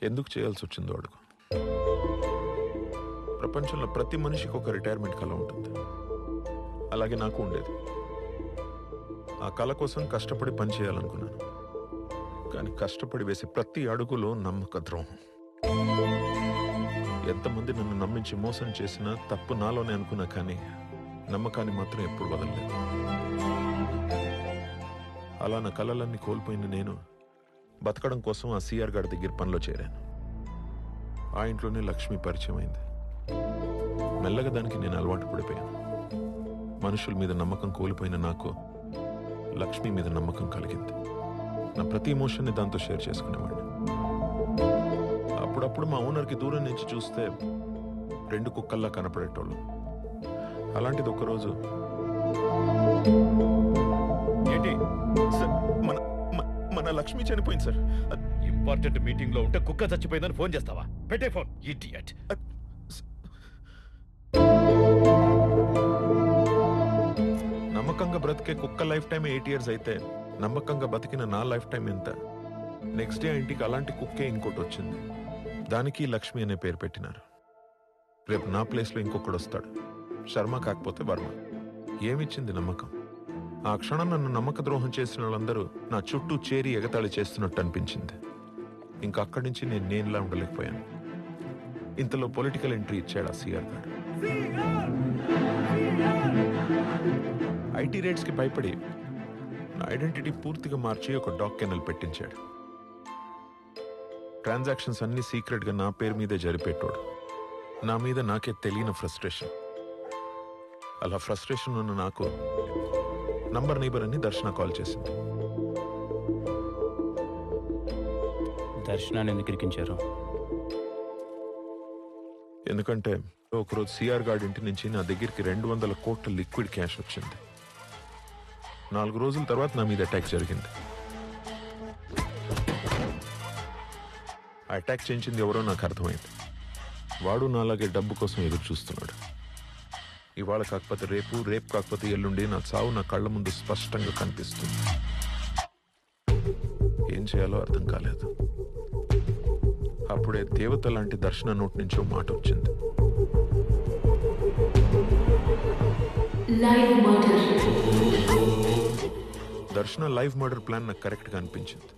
ఎందుకు చేయాల్సి వచ్చిందో అడుగు. ప్రపంచంలో ప్రతి మనిషికి ఒక రిటైర్మెంట్ కళ ఉంటుంది. అలాగే నాకు ఉండేది. ఆ కళ కోసం కష్టపడి పని చేయాలనుకున్నాను. కానీ కష్టపడి వేసే ప్రతి అడుగులో నమ్మక ద్రోహం. ఎంతమంది నన్ను నమ్మించి మోసం చేసినా తప్పు నాలోనే అనుకున్నా, కానీ నమ్మకాన్ని మాత్రం ఎప్పుడు వదలలేదు. అలా నా కళలన్నీ కోల్పోయిన నేను బతకడం కోసం ఆ సిఆర్ గారి దగ్గర పనిలో చేరాను. ఆ ఇంట్లోనే లక్ష్మి పరిచయం అయింది. మెల్లగా దానికి నేను అలవాటు పడిపోయాను. మనుషుల మీద నమ్మకం కోల్పోయిన నాకు లక్ష్మి మీద నమ్మకం కలిగింది. నా ప్రతి ఎమోషన్ని దాంతో షేర్ చేసుకునేవాడిని. అప్పుడప్పుడు మా ఓనర్కి దూరం నుంచి చూస్తే 2 కుక్కల్లా కనపడేటోళ్ళు. అలాంటిది ఒకరోజు, ఏంటి సార్, మన లక్ష్మి చనిపోయింది సార్. ఇంపార్టెంట్ మీటింగ్ లో ఉంటే కుక్క చచ్చిపోయిందని ఫోన్ చేస్తావా? పెట్టే ఫోన్, ఇడియట్. నమ్మకంగా బ్రతికే కుక్క లైఫ్ టైం 8 years అయితే నమ్మకంగా బతికిన నా లైఫ్ టైం ఎంత? నెక్స్ట్ డే ఇంటికి అలాంటి కుక్కే ఇంకోటి వచ్చింది. దానికి లక్ష్మి అనే పేరు పెట్టినారు. రేపు నా ప్లేస్లో ఇంకొకడు వస్తాడు. శర్మ కాకపోతే వర్మ. ఏమిచ్చింది నమ్మకం? ఆ క్షణం నన్ను నమ్మక ద్రోహం చేసిన వాళ్ళందరూ నా చుట్టూ చేరి ఎగతాళి చేస్తున్నట్టు అనిపించింది. ఇంకా అక్కడి నుంచి నేను నేనులా ఉండలేకపోయాను. ఇంతలో పొలిటికల్ ఎంట్రీ ఇచ్చాడు ఆ సిఆర్ గారు. ఐటీ రేట్స్కి భయపడి నా ఐడెంటిటీ పూర్తిగా మార్చి ఒక డాగ్ కెనల్ పెట్టించాడు. ట్రాన్సాక్షన్స్ అన్ని సీక్రెట్గా నా పేరు మీదే జరిపేటోడు. నా మీద నాకే తెలియని ఫ్రస్ట్రేషన్. అలా ఫ్రస్ట్రేషన్ ఉన్న నాకు నంబర్ నైబర్ అని దర్శన కాల్ చేసింది. దర్శనాన్ని ఎందుకు ఇరికించారు? ఎందుకంటే ఒకరోజు సిఆర్ గార్డ్ ఇంటి నుంచి నా దగ్గరికి 200 కోట్ల లిక్విడ్ క్యాష్ వచ్చింది. 4 రోజుల తర్వాత నా మీద అటాక్ జరిగింది. ఆ అటాక్ చేయించింది ఎవరో నాకు అర్థమైంది. వాడు నాలాగే డబ్బు కోసం ఎదురు చూస్తున్నాడు. ఇవాళ కాకపోతే రేపు, రేపు కాకపోతే ఎల్లుండి నా చావు నా కళ్ళ ముందు స్పష్టంగా కనిపిస్తుంది. ఏం చేయాలో అర్థం కాలేదు. అప్పుడే దేవత లాంటి దర్శన నోటి నుంచి మాట వచ్చింది. దర్శన లైవ్ మర్డర్ ప్లాన్ నాకు కరెక్ట్గా అనిపించింది.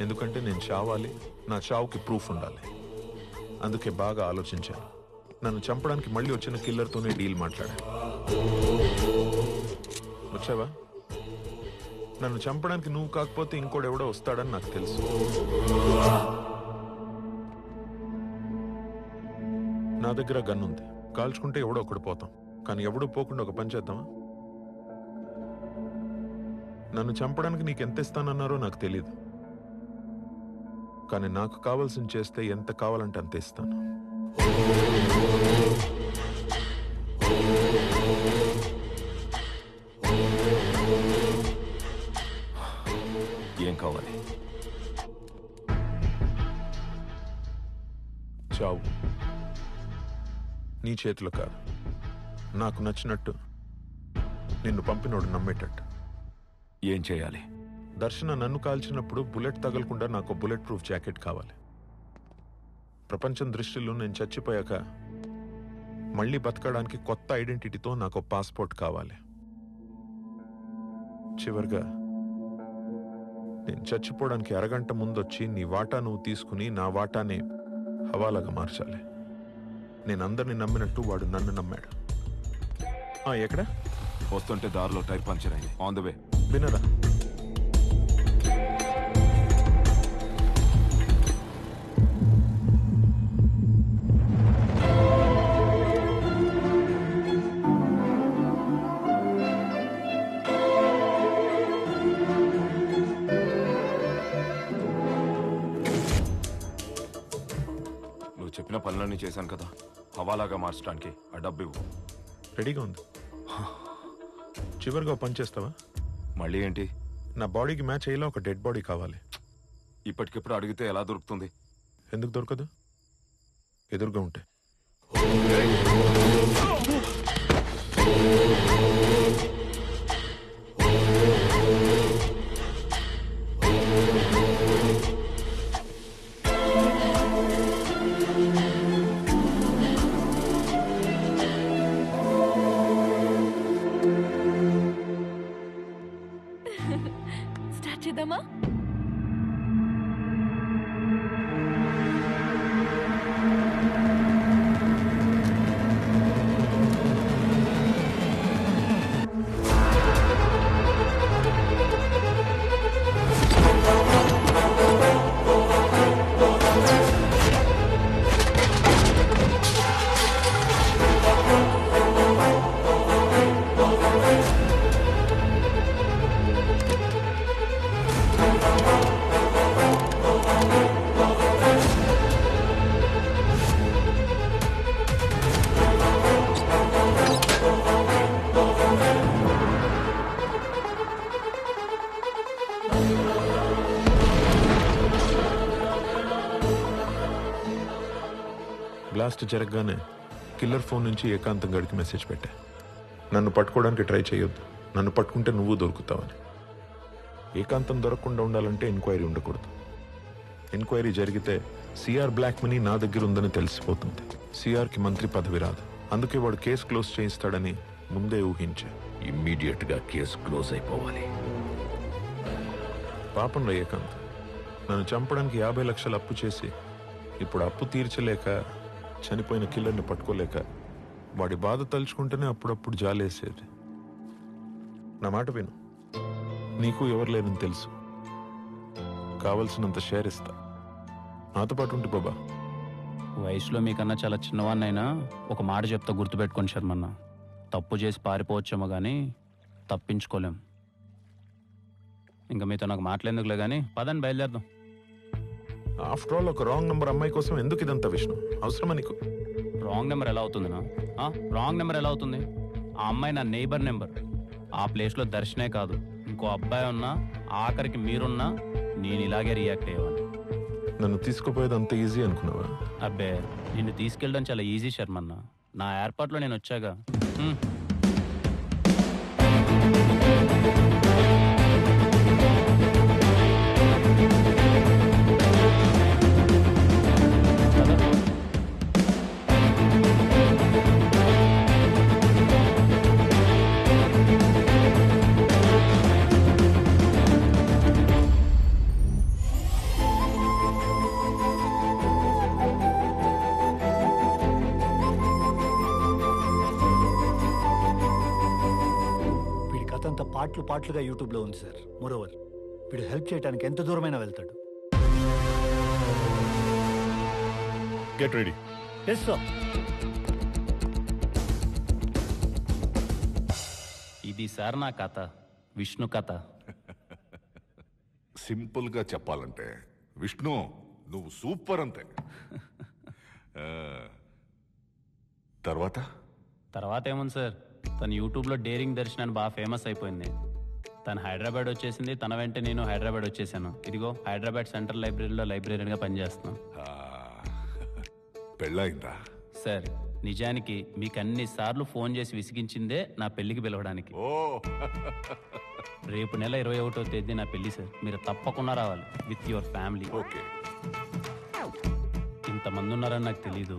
ఎందుకంటే నేను చావాలి, నా చావుకి ప్రూఫ్ ఉండాలి. అందుకే బాగా ఆలోచించాను. నన్ను చంపడానికి మళ్ళీ వచ్చిన కిల్లర్తోనే డీల్ మాట్లాడాను. వచ్చావా? నన్ను చంపడానికి నువ్వు కాకపోతే ఇంకోడెవడో వస్తాడని నాకు తెలుసు. నా దగ్గర గన్ ఉంది. కాల్చుకుంటే ఎవడో ఒకడు పోతాం. కానీ ఎవడూ పోకుండా ఒక పని చేద్దామా? నన్ను చంపడానికి నీకు ఎంత ఇస్తానన్నారో నాకు తెలీదు. కానీ నాకు కావాల్సింది చేస్తే ఎంత కావాలంటే అంత ఇస్తాను. ఏం కావాలి? చావు. నీ చేతిలో కాదు, నాకు నచ్చినట్టు, నిన్ను పంపినోడు నమ్మేటట్టు. ఏం చేయాలి? దర్శన నన్ను కాల్చినప్పుడు బుల్లెట్ తగలకుండా నాకు బుల్లెట్ ప్రూఫ్ జాకెట్ కావాలి. ప్రపంచం దృష్టిలో నేను చచ్చిపోయాక మళ్ళీ బతకడానికి కొత్త ఐడెంటిటీతో నాకు పాస్పోర్ట్ కావాలి. చివరిగా నేను చచ్చిపోవడానికి అరగంట ముందొచ్చి నీ వాటా నువ్వు తీసుకుని నా వాటాని హవాలాగా మార్చాలి. నేను అందరిని నమ్మినట్టు వాడు నన్ను నమ్మాడు. ఎక్కడ? వస్తుంటే దారిలో టైర్ పంచర్ అయింది. On the way. వినరా? చెప్పిన పనులన్నీ చేశాను కదా, హవాలాగా మార్చడానికి ఆ డబ్బు ఇవ్వు. రెడీగా ఉంది. చివరిగా పని చేస్తావా? మళ్ళీ ఏంటి? నా బాడీకి మ్యాచ్ అయ్యేలా ఒక డెడ్ బాడీ కావాలి. ఇప్పటికిప్పుడు అడిగితే ఎలా దొరుకుతుంది? ఎందుకు దొరకదు? ఎదురుగా ఉంటే. బ్లాస్ట్ జరగగానే కిల్లర్ ఫోన్ నుంచి ఏకాంతం గడికి మెసేజ్ పెట్టా. నన్ను పట్టుకోవడానికి ట్రై చేయొద్దు, నన్ను పట్టుకుంటే నువ్వు దొరుకుతావని. ఏకాంతం దొరకకుండా ఉండాలంటే ఎంక్వైరీ ఉండకూడదు. ఎంక్వైరీ జరిగితే సిఆర్ బ్లాక్ మనీ నా దగ్గర ఉందని తెలిసిపోతుంది. సిఆర్కి మంత్రి పదవి రాదు. అందుకే వాడు కేసు క్లోజ్ చేయిస్తాడని ముందే ఊహించా. ఇమ్మీడియట్గా కేసు క్లోజ్ అయిపోవాలి. పాపం రా ఏకాంత్, నన్ను చంపడానికి 50 లక్షలు అప్పు చేసి ఇప్పుడు అప్పు తీర్చలేక చనిపోయిన కిల్లర్ని పట్టుకోలేక వాడి బాధ తలుచుకుంటేనే అప్పుడప్పుడు జాలేసేది. నా మాట విను, నీకు ఎవరు లేరని తెలుసు. కావలసినంత షేర్ ఇస్తా, నాతో పాటు ఉంటే బాబా. వయసులో మీకన్నా చాలా చిన్నవాన్నైనా ఒక మాట చెప్తా, గుర్తుపెట్టుకోండి శర్మన్న. తప్పు చేసి పారిపోవచ్చేమో కానీ తప్పించుకోలేం. ఇంకా మీతో నాకు మాట్లాడేందుకులే కానీ పదండి బయలుదేరదాం. ఆఫ్టర్ ఆల్ ఒక రాంగ్ నెంబర్ అమ్మాయి కోసం ఎందుకు ఇదంతా విష్ణు? అవసరమా నీకు? రాంగ్ నెంబర్ ఎలా అవుతుందినా? రాంగ్ నెంబర్ ఎలా అవుతుంది? ఆ అమ్మాయి నా నైబర్ నెంబర్. ఆ ప్లేస్లో దర్శనే కాదు, ఇంకో అబ్బాయి ఉన్నా, ఆఖరికి మీరున్నా నేను ఇలాగే రియాక్ట్ అయ్యేవాడిని. నన్ను తీసుకుపోయేది అంత ఈజీ అనుకున్నావా? అబ్బే, నిన్ను తీసుకెళ్ళడం చాలా ఈజీ శర్మన్న. నా ఏర్పాట్లో నేను వచ్చాగా. వీడి కథ అంతా పాటలుగా యూట్యూబ్లో ఉంది సార్. మోరోవర్ వీడు హెల్ప్ చేయడానికి ఎంత దూరమైనా వెళ్తాడు. Get ready. Yes sir. ఇది సార్ నా కథ, విష్ణు కథ. సింపుల్ గా చెప్పాలంటే విష్ణు నువ్వు సూపర్ అంతే. ఆ, తర్వాత ఏముంది సార్, తను యూట్యూబ్లో డేరింగ్ దర్శనాన్ని బాగా ఫేమస్ అయిపోయింది. తను హైదరాబాద్ వచ్చేసింది, తన వెంట నేను హైదరాబాద్ వచ్చేసాను. ఇదిగో హైదరాబాద్ సెంట్రల్ లైబ్రరీలో లైబ్రరీగా పనిచేస్తున్నాను. పెళ్ళయిందా? సార్, నిజానికి మీకు అన్ని సార్లు ఫోన్ చేసి విసిగించిందే నా పెళ్లికి పిలవడానికి. ఓ రేపు నెల 21వ తేదీ నా పెళ్లి సార్. మీరు తప్పకుండా రావాలి విత్ యువర్ ఫ్యామిలీ. ఓకే. ఇంతమంది ఉన్నారని నాకు తెలీదు,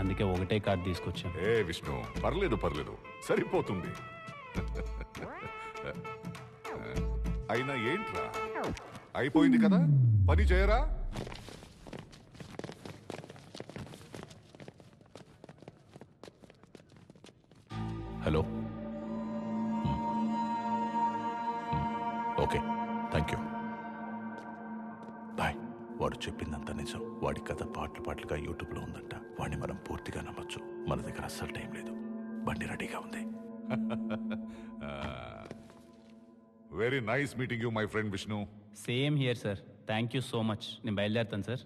అందుకే ఒకటే కార్డు తీసుకొచ్చాను. ఏ విష్ణు, పర్లేదు సరిపోతుంది. అయినా ఏంట్రా, అయిపోయింది కదా, పని చేయరా? Hello. Okay, thank you, bye. వాడు చెప్పిందంత నిజం. వాడి కథ పాటలుగా యూట్యూబ్లో ఉందంట. వాడిని మనం పూర్తిగా నమ్మొచ్చు. మన దగ్గర అస్సలు టైం లేదు. బండి రెడీగా ఉంది. Very nice meeting you my friend Vishnu. Same here sir. Thank you so much. నేను బయలుదేరుతాను సార్.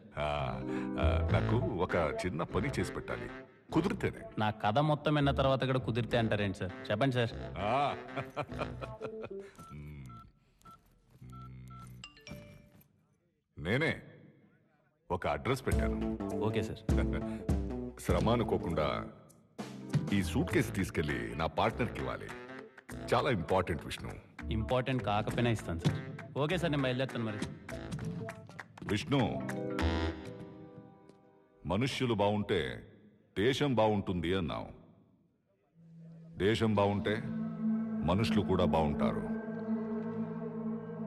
నాకు ఒక చిన్న పని చేసి పెట్టాలి, కుదిరితేనే. నా కథ మొత్తం విన్న తర్వాత కూడా కుదిరితే అంటారేంటి సార్? చెప్పండి సార్. నేనే ఒక అడ్రస్ పెట్టాను. Okay sir. శ్రమ అనుకోకుండా ఈ సూట్ కేసు తీసుకెళ్లి నా పార్ట్నర్కి ఇవ్వాలి. చాలా ఇంపార్టెంట్ విష్ణు. ఇంపార్టెంట్ కాకపోయినా ఇస్తాను సార్. ఓకే సార్, నేను బయలుదేరుతాను మరి. విష్ణు, మనుష్యులు బాగుంటే దేశం బాగుంటుంది అన్నావు. దేశం బాగుంటే మనుషులు కూడా బాగుంటారు.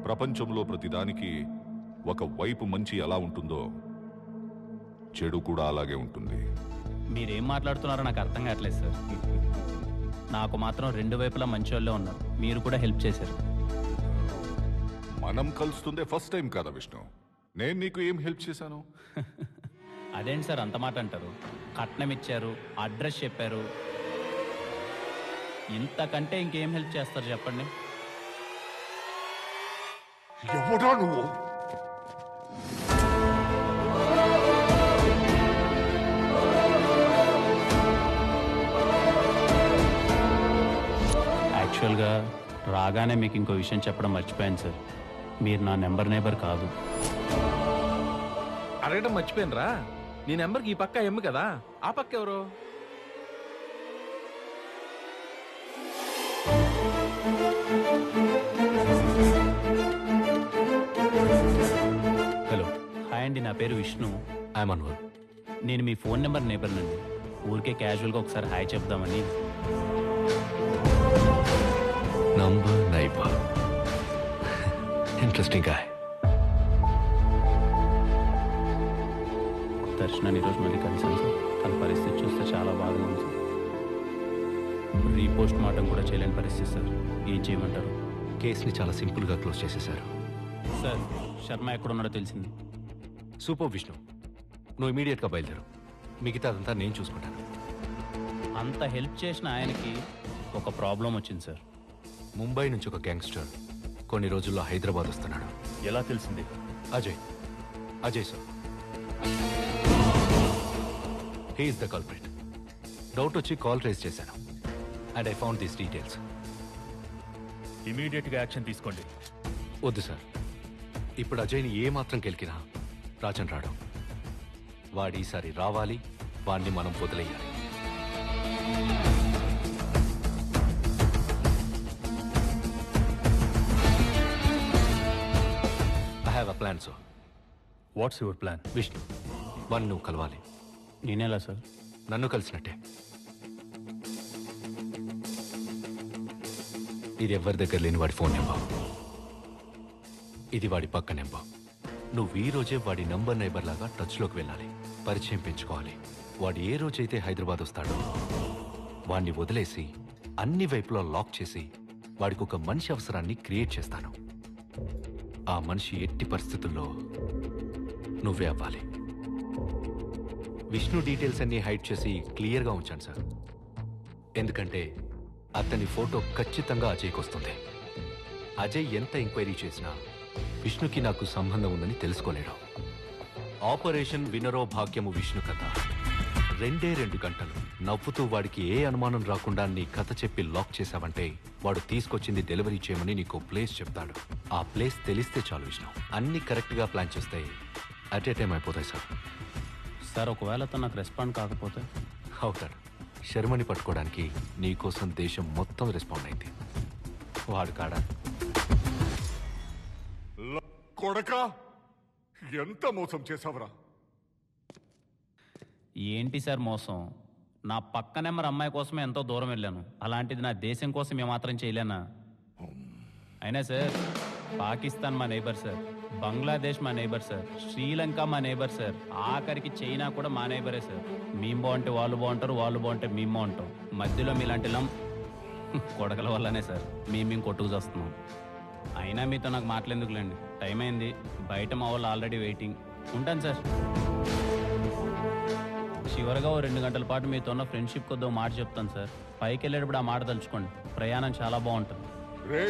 ప్రపంచంలో ప్రతిదానికి ఒక వైపు మంచి ఎలా ఉంటుందో చెడు కూడా అలాగే ఉంటుంది. మీరేం మాట్లాడుతున్నారో నాకు అర్థం కావట్లేదు సార్. నాకు మాత్రం 2 వైపులా మంచి వాళ్ళే ఉన్నారు. మీరు కూడా హెల్ప్ చేశారు. మనం కలుస్తుందే ఫస్ట్ టైం కదా విష్ణు. నేను నీకు ఏం హెల్ప్ చేశాను? అదేంటి సార్ అంత మాట అంటారు? కట్నం ఇచ్చారు, అడ్రస్ చెప్పారు, ఇంతకంటే ఇంకేం హెల్ప్ చేస్తారు చెప్పండి? ఎవడా నువ్వు? యాక్చువల్గా రాగానే మీకు ఇంకో విషయం చెప్పడం మర్చిపోయాను సార్. మీరు నా నెంబర్ కాదు. అడగడం మర్చిపోయినరా? నీ నెంబర్కి ఈ పక్క ఎమ్ము కదా, ఆ పక్క ఎవరు? హలో హాయ్ అండి, నా పేరు విష్ణు. ఐఎమ్ అన్వర్. నేను మీ ఫోన్ నెంబర్ నేబర్నండి. ఊరికే క్యాజువల్గా ఒకసారి హాయ్ చెప్దామని. Number neighbour. Interesting guy. దర్శనాన్ని ఈరోజు మళ్ళీ కలిసాను సార్. తన పరిస్థితి చూస్తే చాలా బాగా ఉంది సార్. రీపోస్ట్ మార్టం కూడా చేయలేని పరిస్థితి సార్. ఏం చేయమంటారు? కేసుని చాలా సింపుల్గా క్లోజ్ చేసేశారు. సార్ శర్మ ఎక్కడున్నాడో తెలిసింది. సూపర్ విష్ణు, నువ్వు ఇమీడియట్గా బయలుదేరు. మిగతా అదంతా నేను చూసుకుంటాను. అంత హెల్ప్ చేసిన ఆయనకి ఒక ప్రాబ్లం వచ్చింది సార్. ముంబై నుంచి ఒక గ్యాంగ్స్టర్ కొన్ని రోజుల్లో హైదరాబాద్ వస్తున్నాడు. ఎలా తెలిసింది? Ajay sir. He's the culprit. Doubt వచ్చి కాల్ రేస్ చేశాను and I found these details. ఇమీడియట్గా యాక్షన్ తీసుకోండి. వద్దు సార్, ఇప్పుడు అజయ్ని ఏమాత్రం గెలికినా రాజన్ రాడు. వాడు ఈసారి రావాలి, వాడిని మనం వదిలేయాలి. I have a plan sir. What's your plan? Vishnu, వాడిని నువ్వు కలవాలి. నేనేలా సార్? నన్ను కలిసినట్టే. ఇది ఎవరి దగ్గర లేని వాడి ఫోన్ నెంబర్. ఇది వాడి పక్క నెంబర్. నువ్వు ఈ రోజే వాడి నంబర్ నైబర్ లాగా టచ్లోకి వెళ్ళాలి, పరిచయం పెంచుకోవాలి. వాడు ఏ రోజైతే హైదరాబాద్ వస్తాడో వాడిని వదిలేసి అన్ని వైపులా లాక్ చేసి వాడికి ఒక మనిషి అవసరాన్ని క్రియేట్ చేస్తాను. ఆ మనిషి ఎట్టి పరిస్థితుల్లో నువ్వే అవ్వాలి. విష్ణు డీటెయిల్స్ అన్ని హైడ్ చేసి క్లియర్గా ఉంచాను సార్. ఎందుకంటే అతని ఫోటో ఖచ్చితంగా అజయ్కి వస్తుంది. అజయ్ ఎంత ఎంక్వైరీ చేసినా విష్ణుకి నాకు సంబంధం ఉందని తెలుసుకోలేడు. ఆపరేషన్ వినరో భాగ్యము విష్ణు కథ 2 గంటలు నవ్వుతూ వాడికి ఏ అనుమానం రాకుండా నీ కథ చెప్పి లాక్ చేశావంటే వాడు తీసుకొచ్చింది డెలివరీ చేయమని నీకు ప్లేస్ చెప్తాడు. ఆ ప్లేస్ తెలిస్తే చాలు విష్ణు. అన్ని కరెక్ట్గా ప్లాన్ చేస్తే అట్ ఏ టైం అయిపోతాయి సార్. సార్ ఒకవేళ తను నాకు రెస్పాండ్ కాకపోతే? అవుతాడు. శర్మని పట్టుకోవడానికి నీకోసం దేశం మొత్తం రెస్పాండ్ అయింది. వాడు కాడా? కొడక, ఎంత మోసం చేసావురా? ఏంటి సార్ మోసం? నా పక్క నెంబర్ అమ్మాయి కోసమే ఎంతో దూరం వెళ్ళాను. అలాంటిది నా దేశం కోసం ఏమాత్రం చేయలేనా? అయినా సార్ పాకిస్తాన్ మా నైబర్ సార్, బంగ్లాదేశ్ మా నైబర్ సార్, శ్రీలంక మా నైబర్ సార్, ఆఖరికి చైనా కూడా మా నైబరే సార్. మేము బాగుంటే వాళ్ళు బాగుంటారు, వాళ్ళు బాగుంటే మేము బాగుంటాం. మధ్యలో మీలాంటి కొడకల వల్లనే సార్ మేము కొట్టుకు చేస్తున్నాం. అయినా మీతో నాకు మాట్లాడేందుకులేండి, టైం అయింది. బయట మా వాళ్ళు ఆల్రెడీ వెయిటింగ్. ఉంటాను సార్. చివరిగా ఓ 2 గంటల పాటు మీతో ఉన్న ఫ్రెండ్షిప్ కొద్దో మాట చెప్తాను సార్. పైకి వెళ్ళేటప్పుడు ఆ మాట తలుచుకోండి. ప్రయాణం చాలా బాగుంటుంది. రే,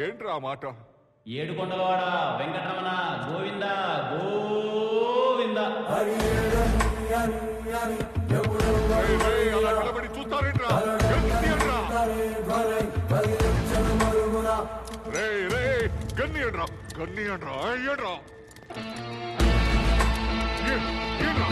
ఏంట్రా ఆ మాట? ఏడుకొండలవాడ వెంకటరమణ గోవింద గోవింద. రేయ్, రేయ్, అలా నిలబడి చూస్తారేంట్రా? గన్నియండ్రా. రేయ్, రేయ్, గన్నియండ్రా, గన్నియండ్రా, అయ్యండ్రా. ఏంట్రా?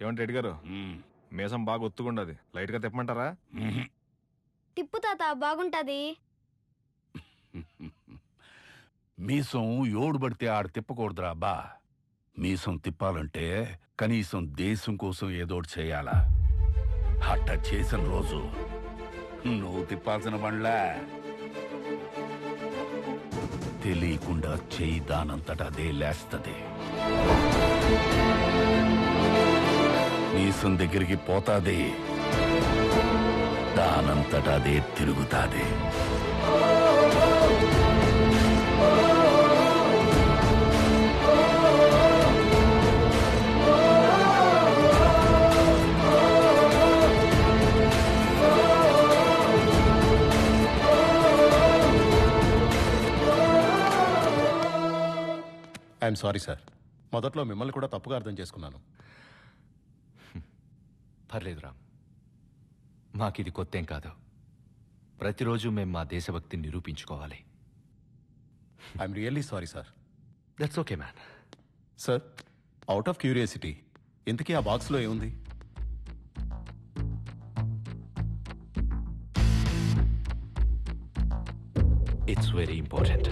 ఏమంటే రెడ్డి గారు, మీసం బాగా ఒత్తుకుండది, లైట్ గా తిప్పమంటారా? తిప్పు తాత, బాగుంటది. మీసం ఎవడు పడితే ఆడు తిప్పకూడదురా అబ్బా. మీసం తిప్పాలంటే కనీసం దేశం కోసం ఏదోటి చేయాలా. అట్ట చేసిన రోజు నువ్వు తిప్పాల్సిన బండ్లా తెలియకుండా చేయి దానంతట అదే లేస్తది. మీసం అవకాశం దగ్గరికి పోతాది, దానంతటా అదే తిరుగుతాది. ఐఎమ్ సారీ సార్, మొదట్లో మిమ్మల్ని కూడా తప్పుగా అర్థం చేసుకున్నాను. పర్లేదు రామ్, మాకిది కొత్తేం కాదు. ప్రతిరోజు మేము మా దేశభక్తిని నిరూపించుకోవాలి. I'm really sorry sir. That's okay man. Sir, out of curiosity, ఇంతకీ ఆ బాక్స్లో ఏముంది? It's very important.